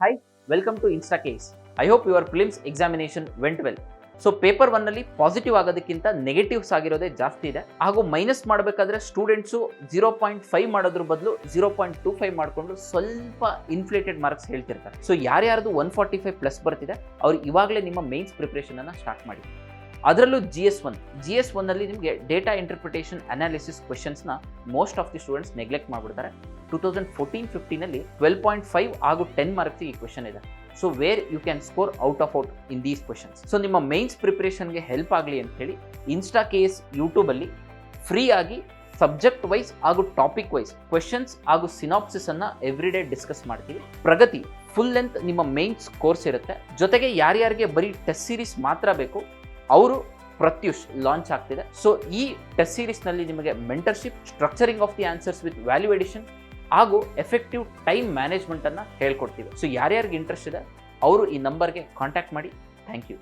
Hi, welcome to InstaCase. I hope your prelims examination went well. So paper 1ನಲ್ಲಿ positive ಆಗೋದಕ್ಕಿಂತ negatives ಆಗಿರೋದೇ ಜಾಸ್ತಿ ಇದೆ. ಹಾಗೂ ಮೈನಸ್ ಮಾಡಬೇಕಾದ್ರೆ ಸ್ಟೂಡೆಂಟ್ಸು 0.5 ಮಾಡೋದ್ರ ಬದಲು 0.25 ಮಾಡಿಕೊಂಡು ಸ್ವಲ್ಪ ಇನ್ಫ್ಲೇಟೆಡ್ ಮಾರ್ಕ್ಸ್ ಹೇಳ್ತಿರ್ತಾರೆ. ಸೊ ಯಾರ್ಯಾರ್ದು 145 ಪ್ಲಸ್ ಬರ್ತಿದೆ ಅವ್ರು ಇವಾಗಲೇ ನಿಮ್ಮ ಮೇನ್ಸ್ ಪ್ರಿಪ್ರೇಷನನ್ನು ಸ್ಟಾರ್ಟ್ ಮಾಡಿ. ಅದರಲ್ಲೂ GS1 ನಲ್ಲಿ ನಿಮಗೆ ಡೇಟಾ ಇಂಟರ್ಪ್ರಿಟೇಷನ್ ಅನಾಲಿಸಿಸ್ ಕ್ವೆಶನ್ಸ್ನ most of the students neglect ಮಾಡಿಬಿಡ್ತಾರೆ. 2014-15ನಲ್ಲಿ 12.5 ಹಾಗೂ 10 ಮಾರ್ಕ್ಸ್ ಈ ಕ್ವೆಶನ್ ಇದೆ. So where you can score out in these questions. So ನಿಮ್ಮ ಮೈನ್ಸ್ ಪ್ರಿಪ್ರೇಷನ್ಗೆ ಹೆಲ್ಪ್ ಆಗಲಿ ಅಂತ ಹೇಳಿ InstaCase ಯೂಟ್ಯೂಬಲ್ಲಿ ಫ್ರೀ ಆಗಿ ಸಬ್ಜೆಕ್ಟ್ ವೈಸ್ ಹಾಗೂ ಟಾಪಿಕ್ ವೈಸ್ ಕ್ವೆಶನ್ಸ್ ಹಾಗೂ ಸಿನಾಪ್ಸಿಸ್ ಅನ್ನ ಎವ್ರಿ ಡೇ ಡಿಸ್ಕಸ್ ಮಾಡ್ತೀವಿ. ಪ್ರಗತಿ ಫುಲ್ ಲೆಂತ್ ನಿಮ್ಮ ಮೈನ್ಸ್ ಕೋರ್ಸ್ ಇರುತ್ತೆ. ಜೊತೆಗೆ ಯಾರ್ಯಾರಿಗೆ ಬರೀ ಟೆಸ್ಟ್ ಸೀರೀಸ್ ಮಾತ್ರ ಬೇಕು ಅವರು ಪ್ರತ್ಯುಷ್ ಲಾಂಚ್ ಆಗ್ತಿದೆ. ಸೊ ಈ ಟೆಸ್ಟ್ ಸೀರೀಸ್ನಲ್ಲಿ ನಿಮಗೆ mentorship, structuring of the answers with value addition ಹಾಗೂ ಎಫೆಕ್ಟಿವ್ ಟೈಮ್ ಮ್ಯಾನೇಜ್ಮೆಂಟನ್ನು ಹೇಳ್ಕೊಡ್ತೀವಿ. ಸೊ ಯಾರ್ಯಾರಿಗೆ ಇಂಟ್ರೆಸ್ಟ್ ಇದೆ ಅವರು ಈ ನಂಬರ್ಗೆ ಕಾಂಟ್ಯಾಕ್ಟ್ ಮಾಡಿ. Thank you.